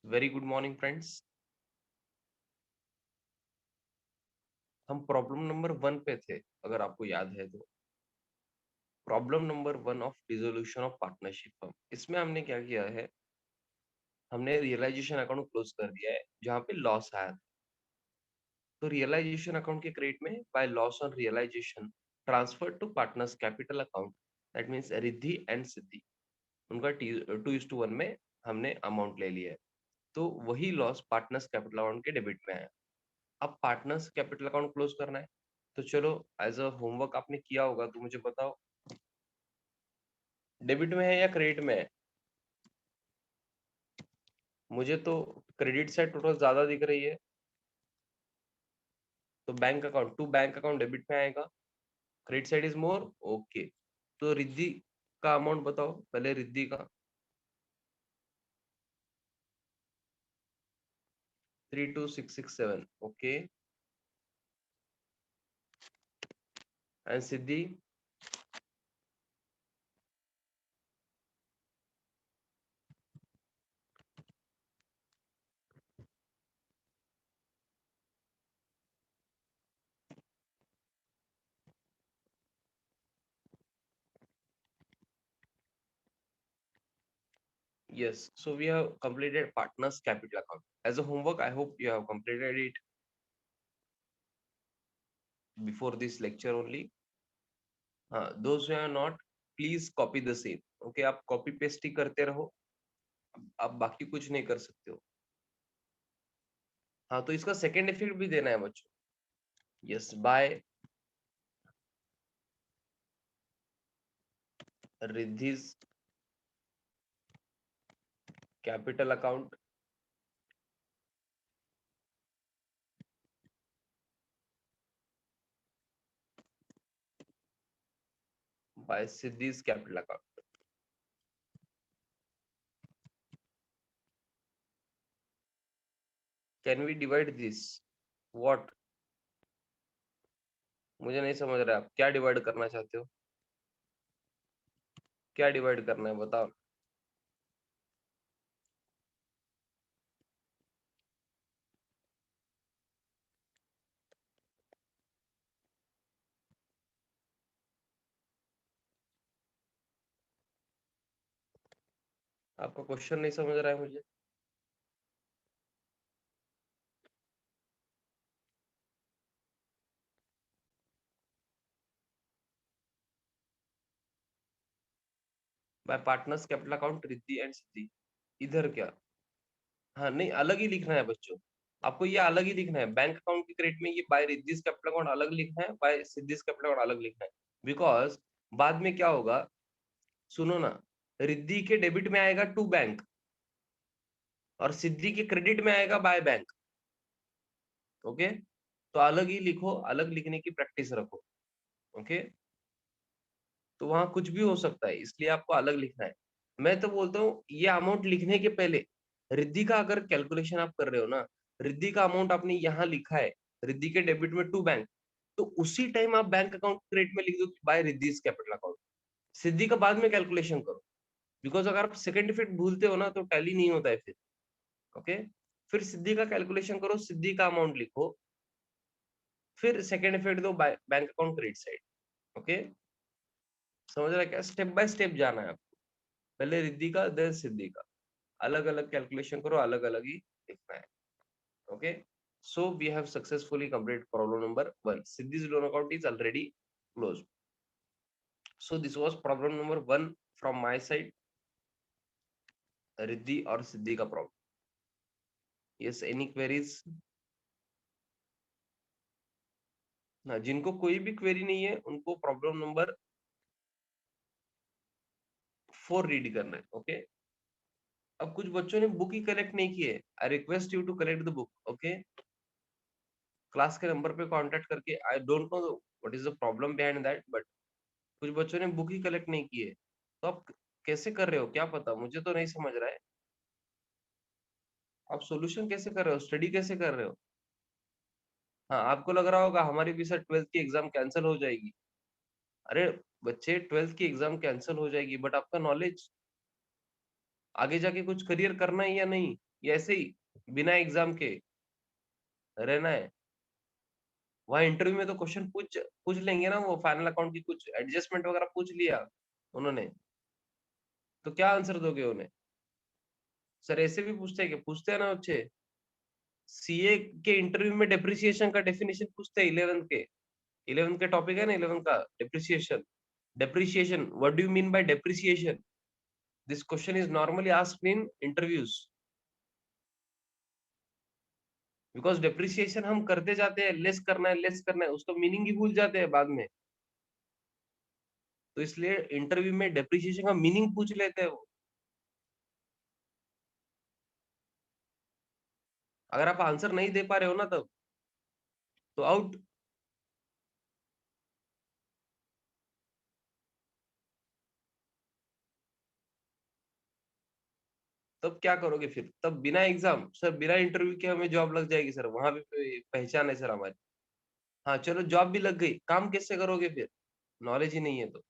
Very good morning friends. हम problem number 1 पे थे, अगर आपको याद है तो। Problem number 1 of dissolution of partnership firm. इसमें हमने क्या किया है, हमने रियलाइजेशन अकाउंट क्लोज कर दिया है जहां पे लॉस आया था। तो रियलाइजेशन अकाउंट के क्रेडिट में by loss on realisation transfer to partners capital account, that means Riddhi and Siddhi. उनका 2:1 में हमने अमाउंट ले लिया है। तो वही लॉस पार्टनर्स कैपिटल अकाउंट के डेबिट में आया। अब पार्टनर्स कैपिटल अकाउंट क्लोज करना है। तो चलो, एज अ होमवर्क आपने किया होगा तो मुझे बताओ, डेबिट में है या क्रेडिट में है? मुझे तो क्रेडिट साइड टोटल ज्यादा दिख रही है, तो bank account to bank account debit में आएगा। Credit side is more, okay. तो रिद्धि का अमाउंट बताओ पहले, रिद्धि का 32667, okay. And Siddhi yes, so we have completed partners capital account as a homework. I hope you have completed it before this lecture only. Those who are not, please copy the same, okay। आप copy paste ही करते रहो, आप बाकी कुछ नहीं कर सकते हो। हाँ, तो इसका सेकेंड इफेक्ट भी देना है बच्चों। Yes, by Riddhi's capital account by Siddhi's capital account. Can we divide this? What? मुझे नहीं समझ रहा है, आप क्या डिवाइड करना चाहते हो? क्या डिवाइड करना है बताओ। आपका क्वेश्चन नहीं समझ रहा है मुझे। By partners capital account Riddhi and Siddhi, इधर क्या? हाँ नहीं, अलग ही लिखना है बच्चों। आपको ये अलग ही लिखना है। बैंक अकाउंट के क्रेडिट में ये बाय रिद्धिस कैपिटल अकाउंट अलग लिखना है, बाय सिद्धिस कैपिटल अकाउंट अलग लिखना है। बिकॉज बाद में क्या होगा, सुनो ना, रिद्धि के डेबिट में आएगा टू बैंक और सिद्धि के क्रेडिट में आएगा बाय बैंक, ओके। तो अलग ही लिखो, अलग लिखने की प्रैक्टिस रखो, ओके। तो वहां कुछ भी हो सकता है, इसलिए आपको अलग लिखना है। मैं तो बोलता हूँ ये अमाउंट लिखने के पहले रिद्धि का अगर कैलकुलेशन आप कर रहे हो ना, रिद्धि का अमाउंट आपने यहाँ लिखा है, रिद्धि के डेबिट में टू बैंक, तो उसी टाइम आप बैंक अकाउंट क्रेडिट में लिख दो बाय रिद्धिस कैपिटल अकाउंट। सिद्धि का बाद में कैलकुलेशन करो, बिकॉज अगर आप सेकंड इफेक्ट भूलते हो ना तो टैली नहीं होता है फिर, ओके। फिर सिद्धि का कैलकुलेशन करो, सिद्धि का अमाउंट लिखो, फिर सेकंड इफेक्ट दो bank account credit side, okay. समझ रहा है क्या? स्टेप बाय स्टेप जाना है आपको, पहले रिद्धि का देन सिद्धि का, अलग अलग कैलकुलेशन करो, अलग अलग ही लिखना है, okay. So we have successfully completed problem number 1. Siddhi's loan account is already closed. So this was problem number 1 from my side, Riddhi और सिद्धि का प्रॉब्लम। Yes, any queries? ना, जिनको कोई भी क्वेरी नहीं है उनको प्रॉब्लम नंबर 4 रीड करना है, ओके। अब कुछ बच्चों ने बुक ही कलेक्ट नहीं की है, I request you to collect the book, okay. Class के नंबर पे कांटेक्ट करके, I don't know what is the problem behind that, but कुछ बच्चों ने बुक ही कलेक्ट नहीं की है। तो आप कैसे कर रहे हो क्या पता, मुझे तो नहीं समझ रहा है। आप सॉल्यूशन कैसे कर रहे हो, स्टडी कैसे कर रहे हो? हाँ, आपको लग रहा होगा हमारी भी सर 12th की एग्जाम कैंसिल हो जाएगी। अरे बच्चे, 12th की एग्जाम कैंसिल हो जाएगी, बट आपका नॉलेज आगे जाके कुछ करियर करना है या नहीं? या ऐसे ही बिना एग्जाम के रहना है? वहां इंटरव्यू में तो क्वेश्चन पूछ पूछ लेंगे ना, वो फाइनल अकाउंट की कुछ एडजस्टमेंट वगैरह पूछ लिया उन्होंने, तो क्या आंसर दोगे उन्हें? सर ऐसे भी पूछते हैं, क्या पूछते हैं ना बच्चे, सीए के इंटरव्यू में डेप्रिसिएशन का डेफिनेशन पूछते हैं 11th के, 11th के टॉपिक है ना 11th का depreciation. Depreciation, what do you mean by depreciation? This question is normally asked in interviews, because depreciation हम करते जाते हैं, लेस करना है, उसका मीनिंग ही भूल जाते हैं बाद में, तो इसलिए इंटरव्यू में डेप्रिसिएशन का मीनिंग पूछ लेते हैं वो। अगर आप आंसर नहीं दे पा रहे हो ना तब तो आउट। तब क्या करोगे फिर? तब बिना एग्जाम सर, बिना इंटरव्यू के हमें जॉब लग जाएगी सर, वहां भी पहचान है सर हमारी। हाँ चलो जॉब भी लग गई, काम कैसे करोगे फिर? नॉलेज ही नहीं है तो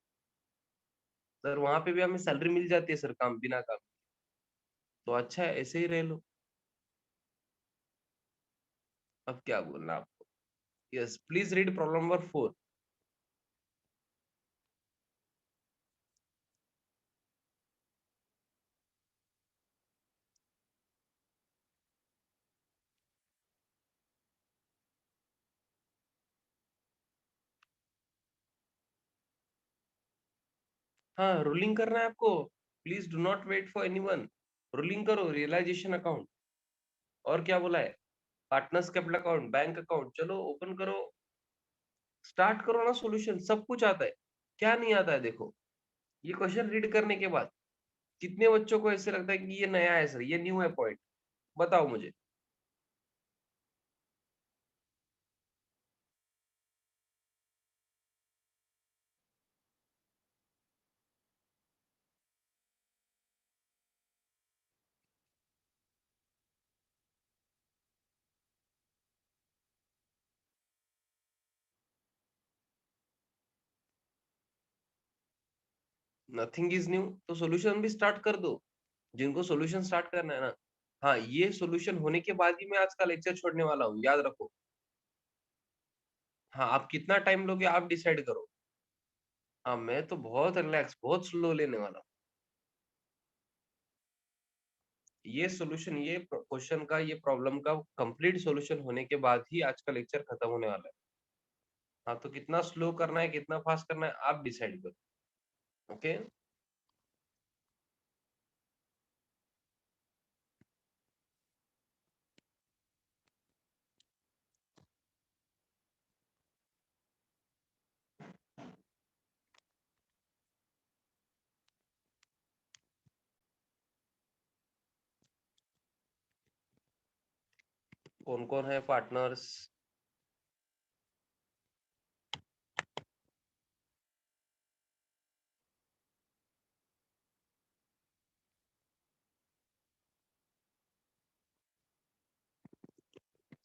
सर, वहां पे भी हमें सैलरी मिल जाती है सर, काम बिना काम, तो अच्छा है ऐसे ही रह लो। अब क्या बोलना आपको? Yes please read problem number 4। हाँ रूलिंग करना है आपको, please do not wait for anyone, ruling करो, रियलाइजेशन अकाउंट। और क्या बोला है? Partners capital account, bank account, चलो ओपन करो, स्टार्ट करो ना, सॉल्यूशन सब कुछ आता है, क्या नहीं आता है देखो। ये क्वेश्चन रीड करने के बाद कितने बच्चों को ऐसे लगता है कि ये नया है सर, ये न्यू है पॉइंट, बताओ मुझे। नथिंग इज न्यू, तो सॉल्यूशन भी स्टार्ट कर दो, जिनको सॉल्यूशन स्टार्ट करना है ना। हाँ ये सॉल्यूशन होने के बाद ही मैं आज का लेक्चर छोड़ने वाला हूँ, याद रखो। हाँ आप कितना टाइम लोगे आप डिसाइड करो। हाँ मैं तो बहुत रिलैक्स, बहुत स्लो लेने वाला हूँ। ये सॉल्यूशन, ये क्वेश्चन का, ये प्रॉब्लम का कंप्लीट सॉल्यूशन होने के बाद ही आज का लेक्चर खत्म होने वाला है। हाँ तो कितना स्लो करना है, कितना फास्ट करना है, आप डिसाइड करो। ओके। कौन कौन है partners?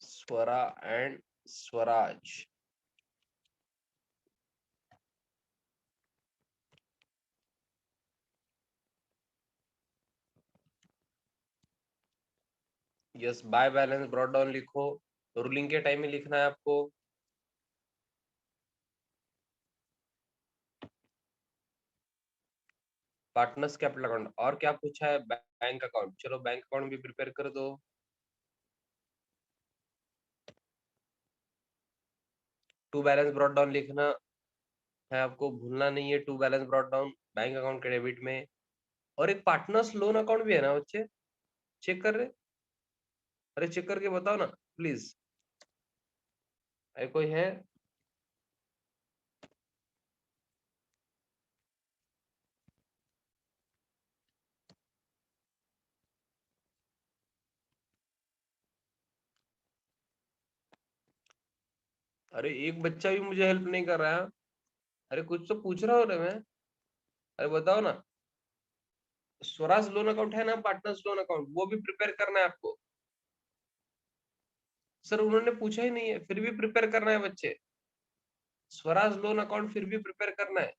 Swara and Swaraj. Yes bye balance brought down लिखो, रूलिंग के टाइम में लिखना है आपको। पार्टनर्स कैपिटल अकाउंट, और क्या पूछा है? बैंक अकाउंट, चलो बैंक अकाउंट भी प्रिपेयर कर दो। टू बैलेंस ब्रॉट डाउन लिखना है आपको, भूलना नहीं है, to balance brought down bank account के डेबिट में। और एक पार्टनर्स लोन अकाउंट भी है ना बच्चे, चेक कर रहे? अरे चेक करके बताओ ना प्लीज, कोई है? अरे एक बच्चा भी मुझे हेल्प नहीं कर रहा है। अरे कुछ तो पूछ रहा हूँ रे मैं, अरे बताओ ना। स्वराज लोन अकाउंट है ना, पार्टनर्स लोन अकाउंट, वो भी प्रिपेयर करना है आपको। सर उन्होंने पूछा ही नहीं है, फिर भी प्रिपेयर करना है बच्चे, स्वराज लोन अकाउंट फिर भी प्रिपेयर करना है।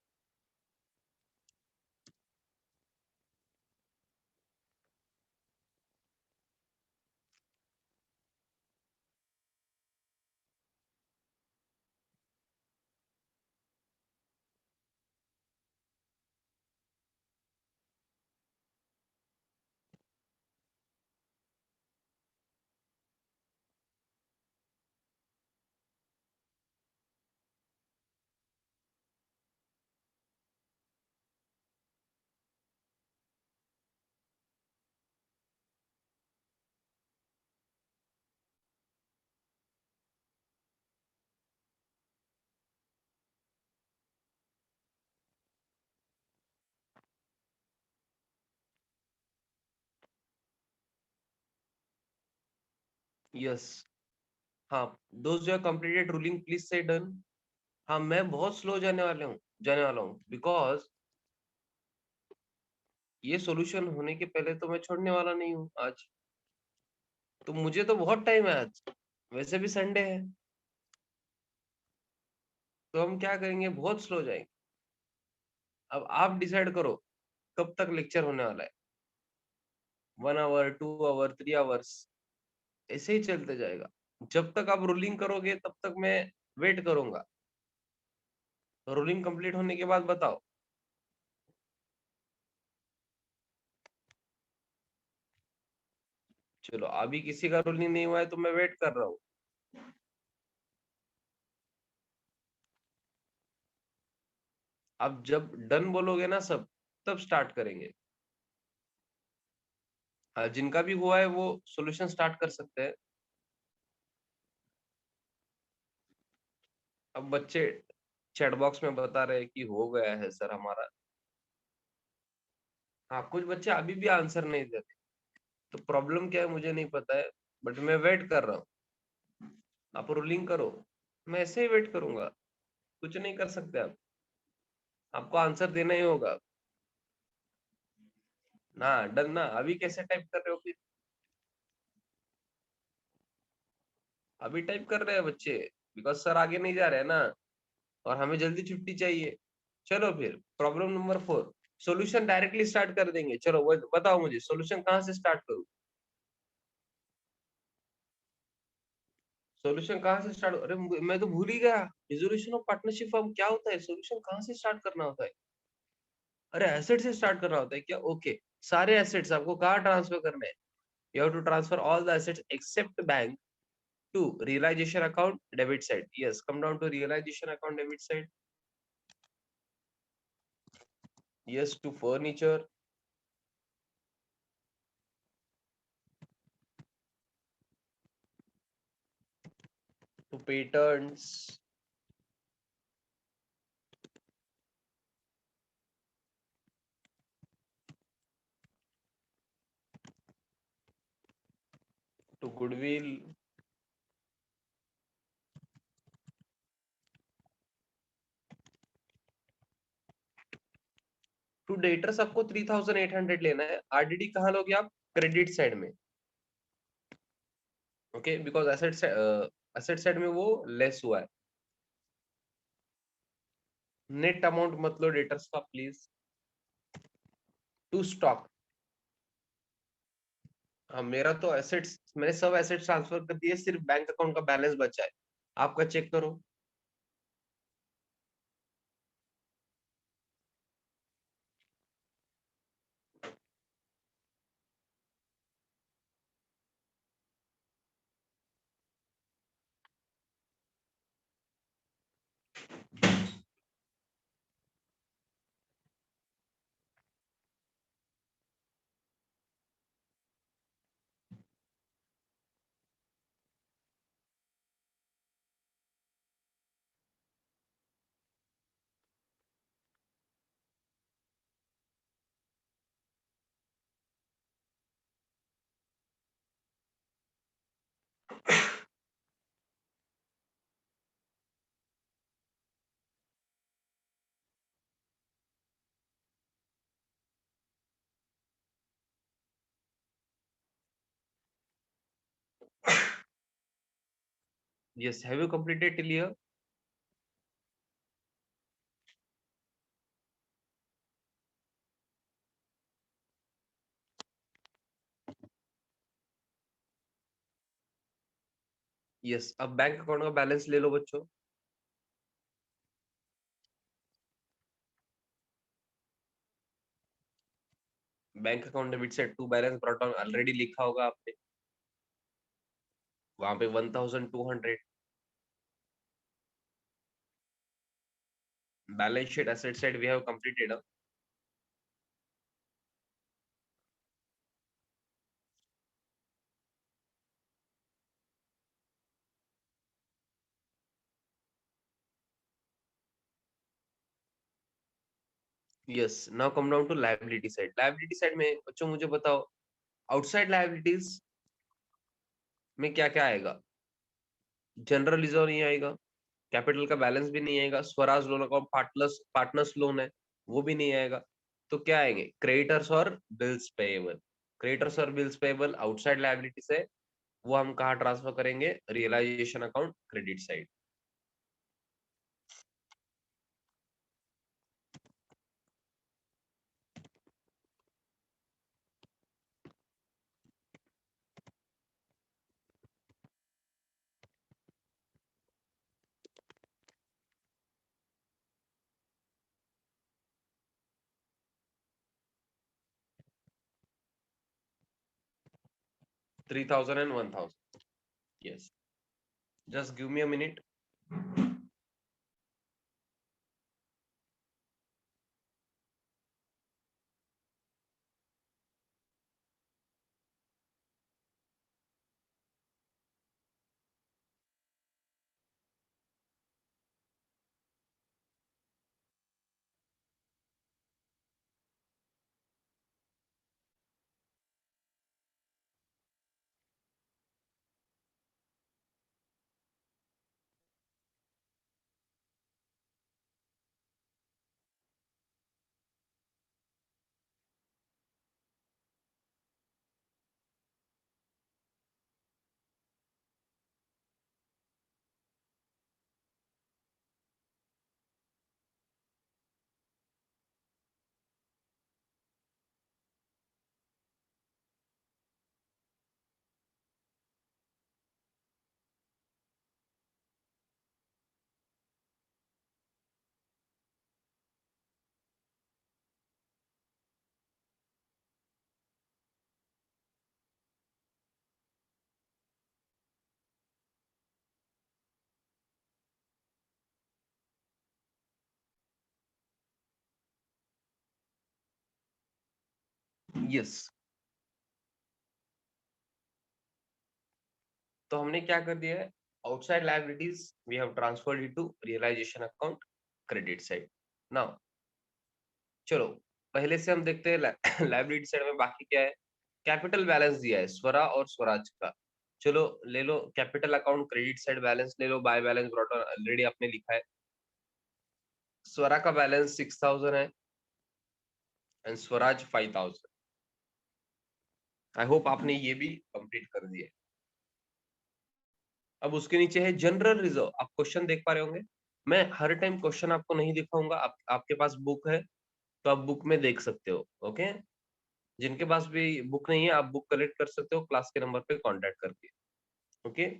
यस, हाँ, दोस्त जो है कंप्लीटेड रूलिंग प्लीज से डन। हाँ, मैं बहुत स्लो जाने वाला हूँ बिकॉज ये सॉल्यूशन होने के पहले तो मैं छोड़ने वाला नहीं हूँ आज। तो मुझे तो बहुत टाइम है आज, वैसे भी संडे है। तो हम क्या करेंगे, बहुत स्लो जाएंगे। अब आप डिसाइड करो कब तक लेक्चर होने वाला है। 1 आवर, 2 आवर, 3 आवर्स, ऐसे ही चलते जाएगा। जब तक आप रोलिंग करोगे तब तक मैं वेट करूंगा। रोलिंग कंप्लीट होने के बाद बताओ। चलो, अभी किसी का रोलिंग नहीं हुआ है तो मैं वेट कर रहा हूँ। अब जब डन बोलोगे ना सब, तब स्टार्ट करेंगे। हाँ, जिनका भी हुआ है वो सॉल्यूशन स्टार्ट कर सकते हैं। अब बच्चे चैट बॉक्स में बता रहे हैं कि हो गया है सर हमारा। हाँ, कुछ बच्चे अभी भी आंसर नहीं देते। तो प्रॉब्लम क्या है मुझे नहीं पता है, बट मैं वेट कर रहा हूँ। आप रोलिंग करो, मैं ऐसे ही वेट करूंगा। कुछ नहीं कर सकते आप, आपको आंसर देना ही होगा ना। डन ना, अभी कैसे टाइप कर रहे हो फिर? अभी टाइप कर रहे हैं बच्चे, बिकॉज सर आगे नहीं जा रहे हैं ना, और हमें जल्दी छुट्टी चाहिए। चलो फिर problem number 4, solution directly start कर देंगे। चलो वो बताओ मुझे, सॉल्यूशन कहाँ से स्टार्ट करूँ? सॉल्यूशन कहाँ से स्टार्ट? अरे मैं तो भूल ही गया। रिजोल्यूशन ऑफ पार्टनरशिप फॉर्म क्या होता है? सॉल्यूशन कहाँ से स्टार्ट करना होता है? अरे एसेट से स्टार्ट करना होता है क्या? ओके, सारे एसेट्स आपको कहाँ ट्रांसफर करने हैं? You have to transfer all the assets except bank to realization account debit side. Yes, come down to realization account debit side. Yes, to furniture, to patents, to goodwill, to debtors आपको 3800 लेना है। RDD कहाँ लोगे आप? Credit side में। Okay, because asset side में वो less हुआ है। नेट अमाउंट मत लो डेटर्स का प्लीज। टू स्टॉक, हाँ, मेरा तो एसेट्स, मैंने सब एसेट्स ट्रांसफर कर दिए, सिर्फ बैंक अकाउंट का बैलेंस बचा है। आपका चेक करो। Yes, have you completed till here? Yes, अब बैंक अकाउंट का बैलेंस ले लो बच्चों। बैंक अकाउंट डेबिट से to balance brought down already लिखा होगा आपने, वहां पे 1200। Balance sheet asset side we have completed. Yes, now come down to liability side. Liability side में बच्चों मुझे बताओ, आउटसाइड लायबिलिटीज में क्या क्या आएगा? जनरल रिजर्व नहीं आएगा, कैपिटल का बैलेंस भी नहीं आएगा, Swaraj loan account partners partners loan है वो भी नहीं आएगा। तो क्या आएंगे? क्रेडिटर्स और बिल्स पेएबल। क्रेडिटर्स और बिल्स पेएबल आउटसाइड लायबिलिटीज है, वो हम कहाँ ट्रांसफर करेंगे? Realization account credit side. $3,000 and $1,000। Yes, just give me a minute। Yes, तो हमने क्या कर दिया है? Outside liabilities we have transferred into realization account credit side. Now चलो पहले से हम देखते हैं लायबिलिटी साइड में बाकी क्या है। कैपिटल बैलेंस दिया है स्वरा और स्वराज का। चलो ले लो capital account credit side balance ले लो, बाय बैलेंस ब्रॉट ऑलरेडी आपने लिखा है। स्वरा का बैलेंस 6,000 है एंड स्वराज 5,000। आई होप आपने ये भी कंप्लीट कर दिया है। अब उसके नीचे है जनरल रिजर्व। आप क्वेश्चन देख पा रहे होंगे। मैं हर टाइम क्वेश्चन आपको नहीं दिखाऊंगा, आपके पास बुक है तो आप बुक में देख सकते हो। ओके, जिनके पास भी बुक नहीं है आप बुक कलेक्ट कर सकते हो क्लास के नंबर पे कांटेक्ट करके। Okay,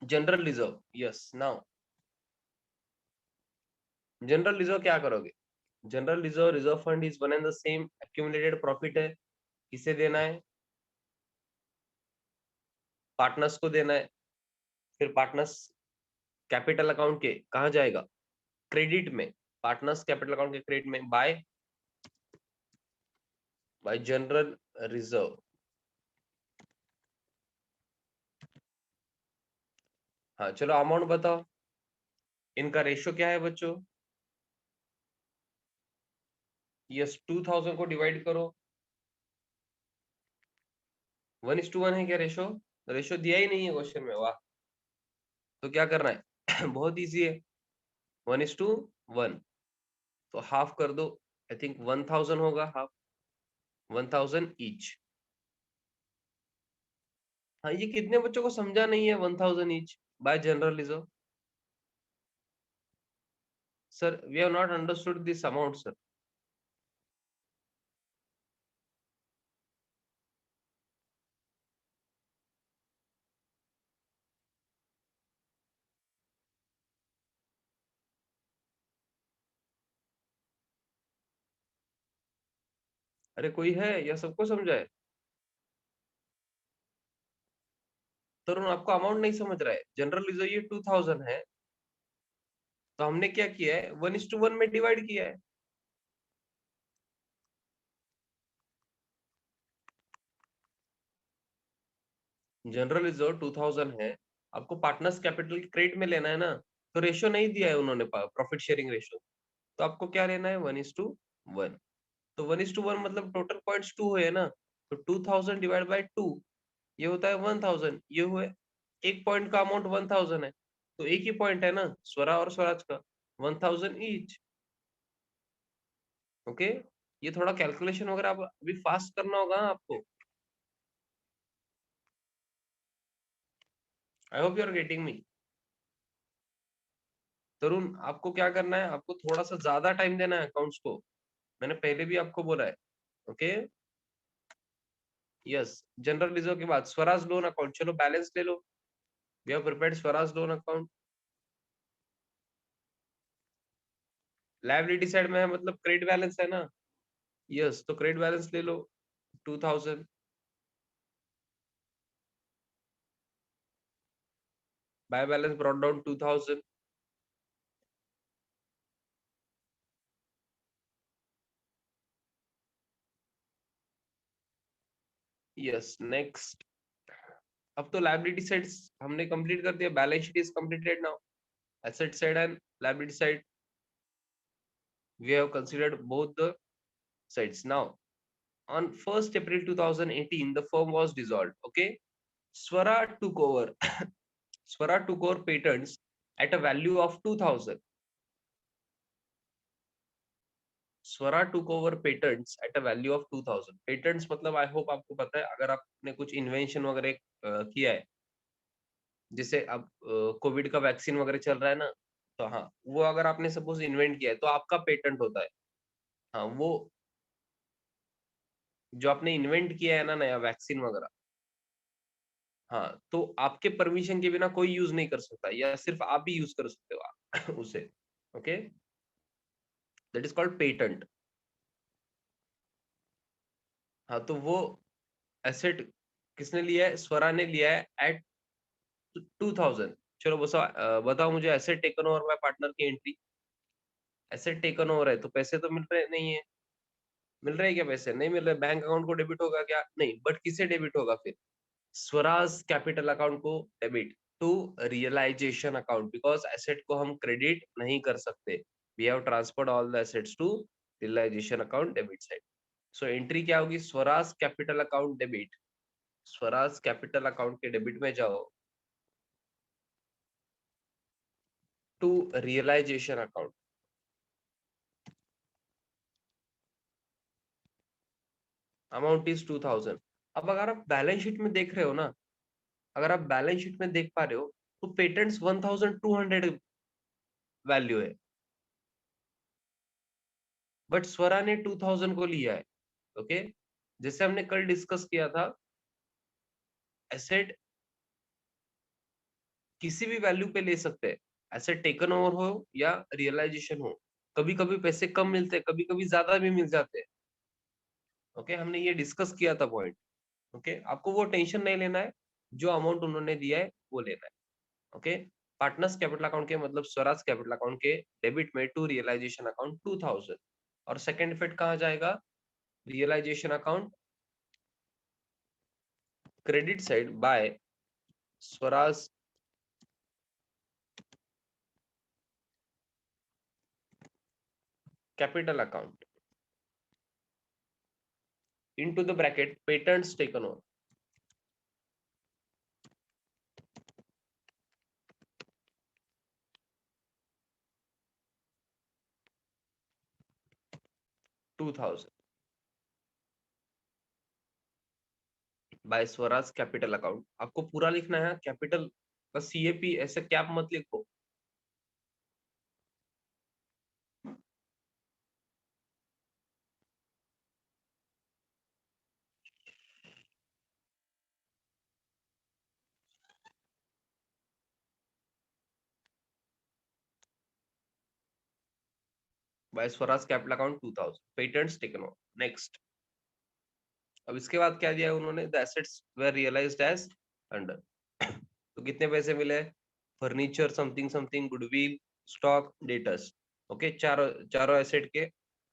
general reserve. Yes, now general reserve क्या करोगे? General reserve reserve fund is one and the same, accumulated profit है। किसे देना है? पार्टनर्स को देना है। फिर पार्टनर्स कैपिटल अकाउंट के कहा जाएगा? क्रेडिट में। पार्टनर्स कैपिटल अकाउंट के क्रेडिट में बाय जनरल रिजर्व। हाँ चलो अमाउंट बताओ। इनका रेशियो क्या है बच्चों? यस, 2,000 को डिवाइड करो। 1:1 है क्या रेशियो? रेशियो दिया ही नहीं है क्वेश्चन में, वाह। तो क्या करना है? बहुत इजी है, 1:1। तो हाफ कर दो। आई थिंक 1,000 होगा हाफ, 1,000 ईच। हाँ, ये कितने बच्चों को समझा नहीं है 1,000 each by general reserve? Sir we have not understood this amount sir. अरे कोई है या सबको समझा है? तरुण आपको अमाउंट नहीं समझ रहा है? जनरल रिजर्व ये 2,000 है, तो हमने क्या किया है? 1:1 में डिवाइड किया है। जनरल रिजर्व 2,000 है, आपको पार्टनर्स कैपिटल क्रेडिट में लेना है ना, तो रेशियो नहीं दिया है उन्होंने, प्रॉफिट शेयरिंग रेशियो। तो आपको क्या लेना है? 1:1। तो 1:1 मतलब टोटल पॉइंट्स 2 है ना, तो 2,000 डिवाइड बाय 2 ये होता है 1000, ये हुए एक पॉइंट का अमाउंट 1000 है, तो एक ही पॉइंट है ना स्वरा और स्वराज का, 1000 ईच। ओके, ये थोड़ा कैलकुलेशन वगैरह आप अभी फास्ट करना होगा आपको। I hope you are getting me. Tarun, आपको क्या करना है, आपको थोड़ा सा ज्यादा टाइम देना है अकाउंट्स को, मैंने पहले भी आपको बोला है। Okay, yes. जनरल रिजर्व के बाद स्वराज लोन अकाउंट, चलो बैलेंस ले लो। We have prepared Swaraj loan account. Liability side में है, मतलब क्रेडिट बैलेंस है ना। यस, तो क्रेडिट बैलेंस ले लो 2000। By balance brought down 2000। Yes, next. अब तो लायबिलिटी साइड हमने कंप्लीट कर दिया, balance sheet is completed now. Asset side and liability side, we have considered both the sides now. On 1st April 2018, the firm was dissolved. Okay, Swara took over. Swara took over patents at a value of 2000. Swara took over patents at a value of 2000. Patents मतलब I hope आपको पता है, अगर आपने कुछ invention वगैरह किया है, जैसे अब कोविड का वैक्सीन वगैरह चल रहा है ना, तो हाँ, वो अगर आपने सपोज इन्वेंट किया है तो आपका पेटेंट होता है। हाँ, वो जो आपने इन्वेंट किया है ना नया वैक्सीन वगैरह, हाँ, तो आपके परमिशन के बिना कोई यूज नहीं कर सकता, या सिर्फ आप ही यूज कर सकते हो उसे। Okay, that is called patent. हाँ, तो वो एसेट किसने लिया है, स्वरा ने लिया है एट 2000। चलो बताओ मुझे, asset taken over by partner की एंट्री। एसेट टेकन ओवर है तो पैसे तो मिल रहे नहीं है। मिल रहे हैं क्या पैसे, नहीं मिल रहे, बैंक अकाउंट को डेबिट होगा क्या, नहीं, बट किसे डेबिट होगा फिर, स्वराज कैपिटल अकाउंट को debit to realization account, because asset को हम क्रेडिट नहीं कर सकते। We have transferred all the assets to realization account debit side. So entry क्या होगी, Swaraj capital account debit. Swaraj capital account के डेबिट में जाओ, to realization account, amount is 2000। अब अगर आप बैलेंस शीट में देख रहे हो ना, अगर आप बैलेंस शीट में देख पा रहे हो, तो पेटेंट्स 1200 वैल्यू है, बट स्वरा ने 2000 को लिया है। ओके, जैसे हमने कल डिस्कस किया था, एसेट किसी भी वैल्यू पे ले सकते हैं, एसेट टेकन ओवर हो या रियलाइजेशन हो। कभी कभी पैसे कम मिलते हैं, कभी कभी ज्यादा भी मिल जाते हैं। ओके, हमने ये डिस्कस किया था पॉइंट। ओके, आपको वो टेंशन नहीं लेना है, जो अमाउंट उन्होंने दिया है वो लेना है। ओके, पार्टनर्स कैपिटल अकाउंट के मतलब स्वराज कैपिटल अकाउंट के डेबिट में टू रियलाइजेशन अकाउंट 2000। और सेकंड इफेक्ट कहाँ जाएगा, realization account credit side by Swaraj capital account into the bracket patents taken over। 2000 by Swaraj capital account. आपको पूरा लिखना है, कैपिटल का सीएपी ऐसे कैप मत लिखो। By Swaraj capital account 2000 patents taken over. Next, अब इसके बाद क्या दिया है उन्होंने, the assets were realized as under. तो कितने पैसे मिले, furniture something something, goodwill, stock, debtors. Okay, चारों चारों एसेट के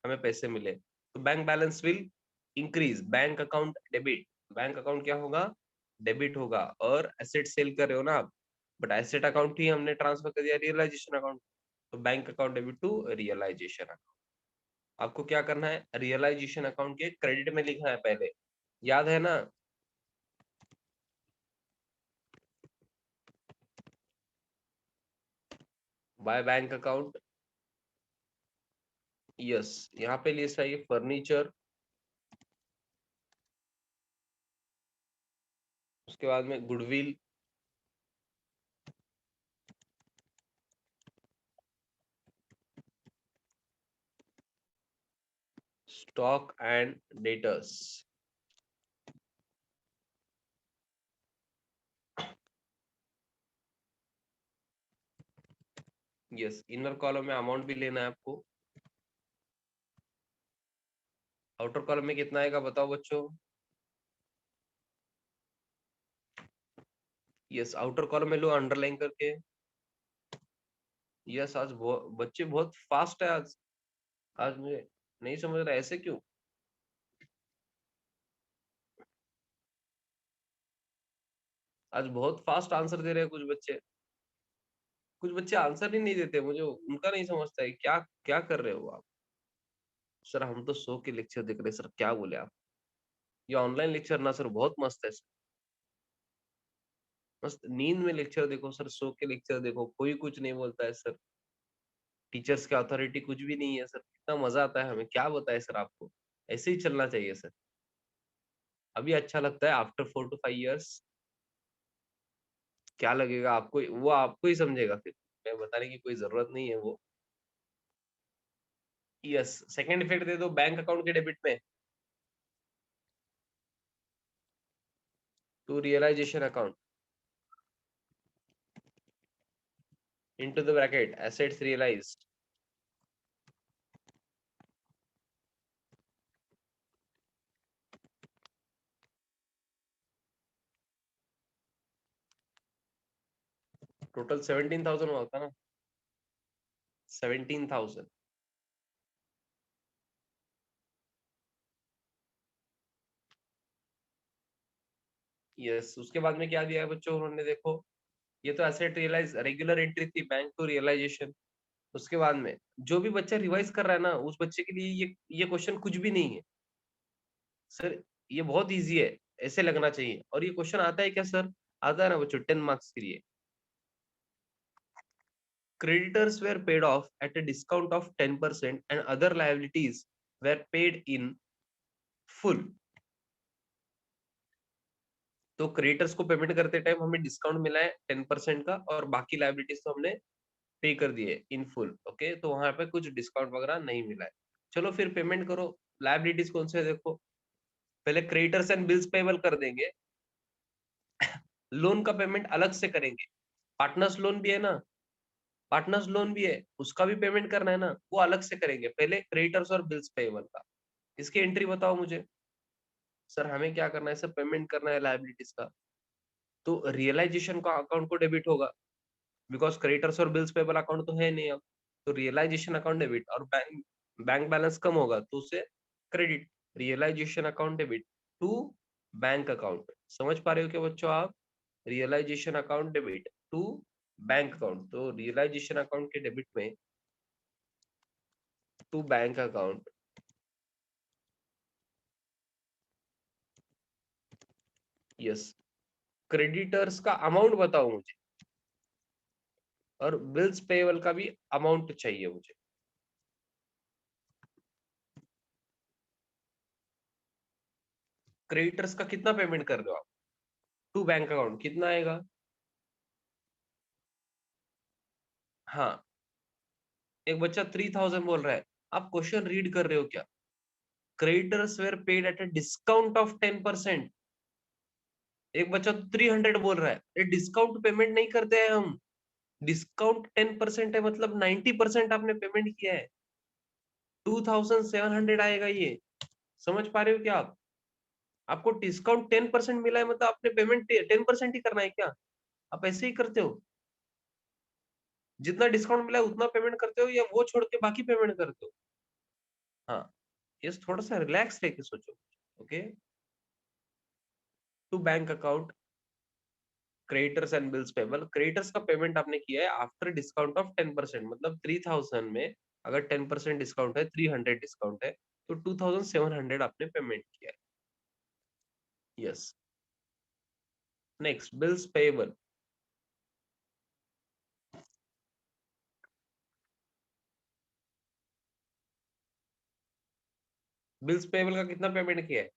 हमें पैसे मिले। तो bank balance will increase, bank account debit, bank account क्या होगा, डेबिट होगा। और एसेट सेल कर रहे हो ना आप, बट एसेट अकाउंट ही हमने ट्रांसफर कर दिया रियलाइजेशन अकाउंट, तो bank account debit to realization account. आपको क्या करना है, रियलाइजेशन अकाउंट के क्रेडिट में लिखना है पहले, याद है ना। बाय बैंक अकाउंट, यस, यहाँ पे लिस्ट आई है फर्नीचर, उसके बाद में goodwill, stock and debtors, yes, inner column में अमाउंट भी लेना है आपको। आउटर कॉलम में कितना आएगा बताओ बच्चों? यस, आउटर कॉलम में लो अंडरलाइन करके। यस, आज बच्चे बहुत फास्ट है आज। आज मुझे नहीं समझ रहा ऐसे क्यों। आज बहुत फास्ट आंसर दे रहे हैं कुछ बच्चे। कुछ बच्चे आंसर ही नहीं देते, मुझे उनका नहीं समझता है क्या क्या कर रहे हो आप। सर हम तो 100 के लेक्चर देख रहे हैं सर, क्या बोले आप। ये ऑनलाइन लेक्चर ना सर बहुत मस्त है सर। मस्त नींद में लेक्चर देखो सर, 100 के लेक्चर देखो, कोई कुछ नहीं बोलता है सर। टीचर्स की अथॉरिटी कुछ भी नहीं है सर, कितना मजा आता है हमें, क्या बताए सर आपको। ऐसे ही चलना चाहिए सर। अभी अच्छा लगता है आफ्टर 4 to 5 years। क्या लगेगा आपको, वो आपको ही समझेगा फिर, मैं बताने की कोई जरूरत नहीं है वो। यस, सेकंड इफेक्ट दे दो बैंक अकाउंट के डेबिट में। To realization account, into the bracket assets realized, total 17,000 हुआ होता ना, 17,000। यस, उसके बाद में क्या दिया है बच्चों उन्होंने, देखो ये तो एसेट रियलाइज रेगुलर एंट्री थी बैंक टू रियलाइजेशन। उसके बाद में जो भी बच्चा रिवाइज कर रहा है ना, उस बच्चे के लिए ये क्वेश्चन कुछ भी नहीं है सर। ये बहुत इजी है, ऐसे लगना चाहिए। और ये क्वेश्चन आता है क्या सर? आता है ना बच्चों, 10 मार्क्स के लिए। Creditors were paid off at a discount of 10% and other liabilities were paid in full। तो क्रेडिटर्स को पेमेंट करते टाइम हमें डिस्काउंट मिला है 10% का, और बाकी लाइबिलिटीज तो हमने पे कर दिए इन फुल। ओके, तो वहां पे कुछ डिस्काउंट वगैरह नहीं मिला है। चलो फिर पेमेंट करो। लाइबिलिटीज कौन से है देखो, पहले क्रेडिटर्स एंड बिल्स पेबल कर देंगे। लोन का पेमेंट अलग से करेंगे। पार्टनर्स लोन भी है ना, पार्टनर्स लोन भी है, उसका भी पेमेंट करना है ना, वो अलग से करेंगे। पहले क्रेडिटर्स और बिल्स पेबल का, इसकी एंट्री बताओ मुझे। सर हमें क्या करना है सर, पेमेंट करना है लाइबिलिटीज का। तो रियलाइजेशन का अकाउंट को डेबिट होगा, बिकॉज क्रेडिटर्स और बिल्स पेबल अकाउंट तो है नहीं अब। तो रियलाइजेशन अकाउंट डेबिट, और बैंक बैंक बैलेंस कम होगा तो उसे credit. Realization account debit to bank account. समझ पा रहे हो क्या बच्चों आप? Realization account debit to bank account, तो रियलाइजेशन अकाउंट के डेबिट में to bank account. Yes, creditors का अमाउंट बताओ मुझे, और बिल्स पेबल का भी अमाउंट चाहिए मुझे। क्रेडिटर्स का कितना पेमेंट कर दो आप टू बैंक अकाउंट, कितना आएगा? हाँ, एक बच्चा 3,000 बोल रहा है। आप क्वेश्चन रीड कर रहे हो क्या? Creditors were paid at a discount of 10%। एक बच्चा तो 300 बोल रहा है। ये डिस्काउंट पेमेंट नहीं करते हैं हम। डिस्काउंट 10% है, मतलब 90% आपने पेमेंट किया है। 2,700 आएगा ये। समझ पा रहे हो क्या आप? आपको डिस्काउंट 10% मिला है, मतलब आपने पेमेंट 10% ही करना है क्या? आप ऐसे ही करते हो? जितना डिस्काउंट मिला है उतना पेमेंट करते हो, या वो छोड़ के बाकी पेमेंट करते हो? हाँ, ये थोड़ा सा रिलैक्स रह के सोचो। Okay, to bank account creditors and bills payable. Creditors का पेमेंट आपने किया है आफ्टर डिस्काउंट ऑफ 10%, मतलब 3,000 में अगर 10% डिस्काउंट है, 300 डिस्काउंट है, तो 2,700 आपने पेमेंट किया है। Yes, next bills payable. Bills payable का कितना पेमेंट किया है?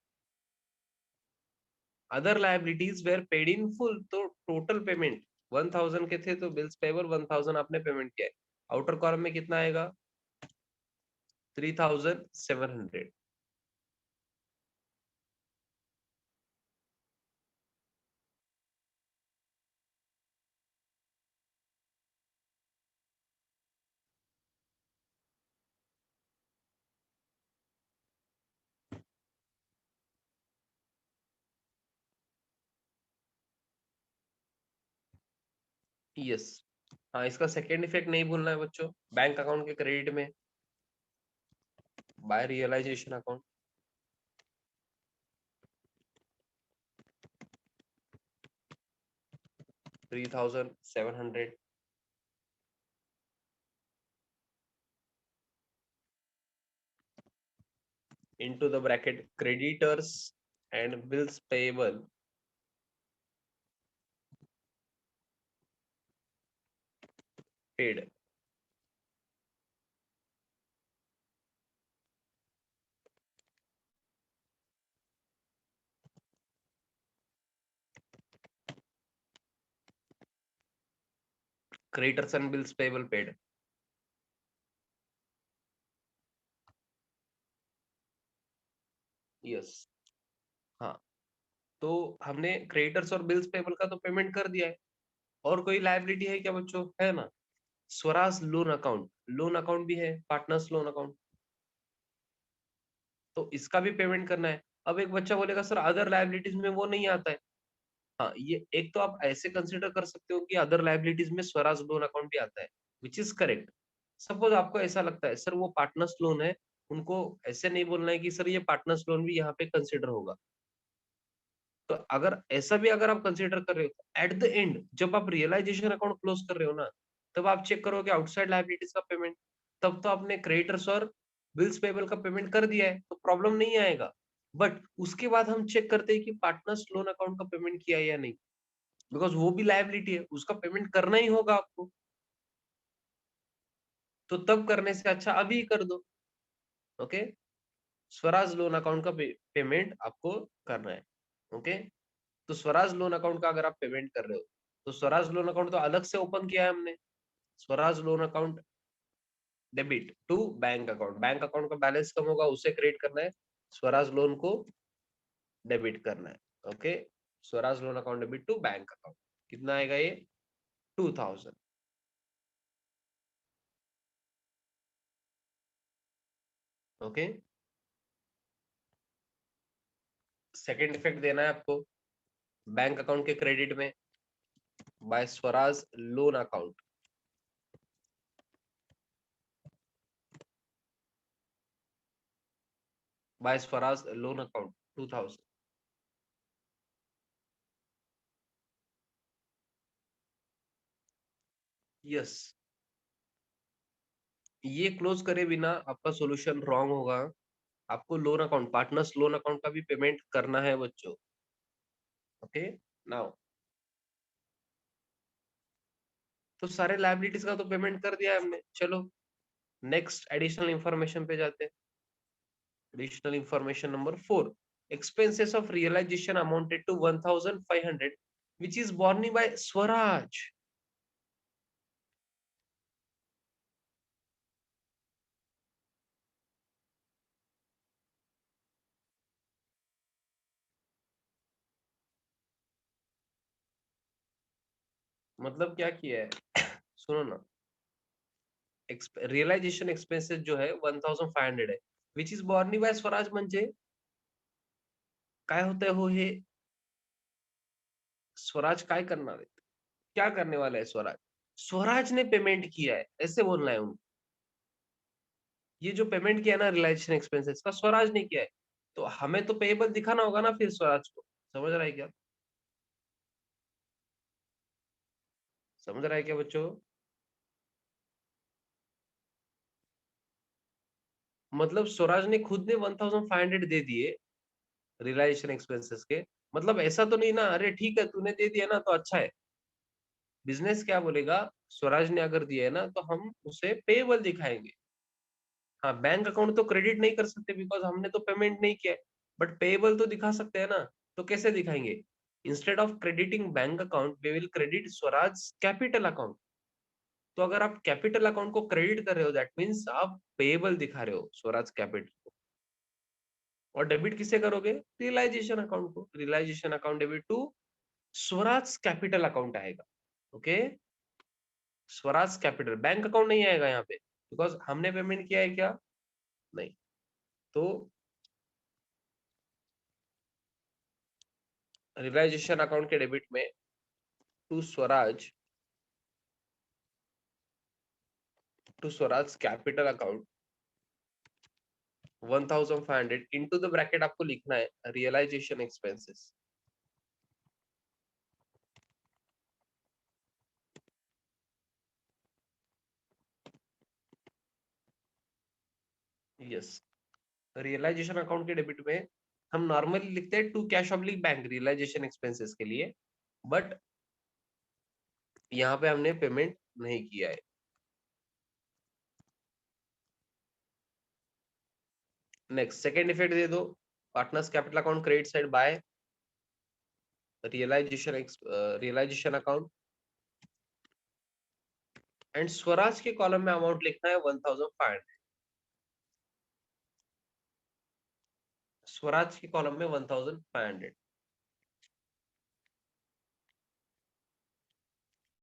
Other liabilities were paid in full, तो टोटल पेमेंट 1000 के थे तो बिल्स पेबल 1000 आपने पेमेंट किया है। आउटर कॉलम में कितना आएगा? 3700। यस। हाँ, इसका सेकेंड इफेक्ट नहीं भूलना है बच्चों, बैंक अकाउंट के क्रेडिट में by realization account 3700 into the bracket creditors and bills payable paid. Creditors and bills payable paid. Yes. हाँ, तो हमने क्रेडिटर्स और बिल्स पेबल का तो पेमेंट कर दिया है। और कोई लायबिलिटी है क्या बच्चों? है ना, Swaraj loan account, loan account भी है, पार्टनर्स लोन अकाउंट, तो इसका भी पेमेंट करना है। अब एक बच्चा बोलेगा सर अदर लायबिलिटीज में वो नहीं आता है। हाँ, ये एक तो आप ऐसे कंसिडर कर सकते हो कि अदर लायबिलिटीज में स्वराज लोन अकाउंट भी आता है, विच इज करेक्ट। सपोज आपको ऐसा लगता है सर वो पार्टनर्स लोन है, उनको ऐसे नहीं बोलना है कि सर ये पार्टनर्स लोन भी यहाँ पे कंसिडर होगा। तो अगर ऐसा भी अगर आप कंसिडर कर रहे हो, एट द एंड जब आप रियलाइजेशन अकाउंट क्लोज कर रहे हो ना, तब आप चेक करोगे आउटसाइड लायबिलिटीज का पेमेंट, तब तो आपने क्रेडिटर्स और बिल्स पेबल का पेमेंट कर दिया है, तो प्रॉब्लम नहीं आएगा। बट उसके बाद हम चेक करते हैं कि पार्टनर्स लोन अकाउंट का पेमेंट किया है या नहीं, बिकॉज वो भी लायबिलिटी है, उसका पेमेंट करना ही होगा आपको। तो तब करने से अच्छा अभी कर दो। ओके, स्वराज लोन अकाउंट का पेमेंट आपको करना है। ओके, तो स्वराज लोन अकाउंट का अगर आप पेमेंट कर रहे हो, तो स्वराज लोन अकाउंट तो अलग से ओपन किया है हमने। Swaraj loan account debit to bank account, bank account का बैलेंस कम होगा उसे क्रिएट करना है, स्वराज लोन को डेबिट करना है। Okay, Swaraj loan account debit to bank account, कितना आएगा ये? 2000। ओके, सेकेंड इफेक्ट देना है आपको बैंक अकाउंट के क्रेडिट में by Swaraj loan account, by Swaraj loan account 2000। Yes, ये क्लोज करे बिना आपका सॉल्यूशन रॉन्ग होगा। आपको loan account, partners loan account का भी पेमेंट करना है बच्चों। ओके, नाउ तो सारे लायबिलिटीज का तो पेमेंट कर दिया है हमने। चलो नेक्स्ट एडिशनल इंफॉर्मेशन पे जाते हैं। Additional information number 4, expenses of realization amounted to 1500 which is borne by Swaraj। मतलब क्या किया है सुनो ना, रियलायझेशन एक्सपेन्सेस जो है 1500 है, विच इज बॉर्नी बाय स्वराज, म्हणजे काय होतंय हो हे? स्वराज काय करणार है? क्या करने वाला है स्वराज? स्वराज ने पेमेंट किया है, ऐसे बोलना है उनको। ये जो पेमेंट किया है ना रियलाइजेशन एक्सपेंसेस का, स्वराज ने किया है। तो हमें तो पेएबल दिखाना होगा ना फिर स्वराज को। समझ रहा है क्या? समझ रहा है क्या बच्चों? मतलब स्वराज ने खुद ने 1500 दे दिए रियलाइजेशन एक्सपेंसेस के। मतलब ऐसा तो नहीं ना, अरे ठीक है तूने दे दिया ना तो अच्छा है। बिजनेस क्या बोलेगा, स्वराज ने अगर दिया है ना तो हम उसे पेएबल दिखाएंगे। हाँ, बैंक अकाउंट तो क्रेडिट नहीं कर सकते बिकॉज हमने तो पेमेंट नहीं किया है, बट पेएबल तो दिखा सकते हैं ना। तो कैसे दिखाएंगे? Instead of crediting bank account we will credit Swaraj capital account. तो अगर आप कैपिटल अकाउंट को क्रेडिट कर रहे हो दैट मीन्स आप पेएबल दिखा रहे हो स्वराज कैपिटल को। और डेबिट किसे करोगे? रियलाइजेशन अकाउंट को। Realisation account debit to Swaraj capital account आएगा। Okay, Swaraj capital, bank account नहीं आएगा यहाँ पे बिकॉज हमने पेमेंट किया है क्या? नहीं। तो रियलाइजेशन अकाउंट के डेबिट में to Swaraj capital account 1500 into the bracket आपको लिखना है realization expenses. Yes, realization account के डेबिट में हम नॉर्मली लिखते हैं to cash oblique bank realization expenses के लिए, बट यहाँ पे हमने पेमेंट नहीं किया है। नेक्स्ट सेकेंड इफेक्ट दे दो, partners capital account credit side by realization account and Swaraj के कॉलम में अमाउंट लिखना है 1500। स्वराज के कॉलम में 1500।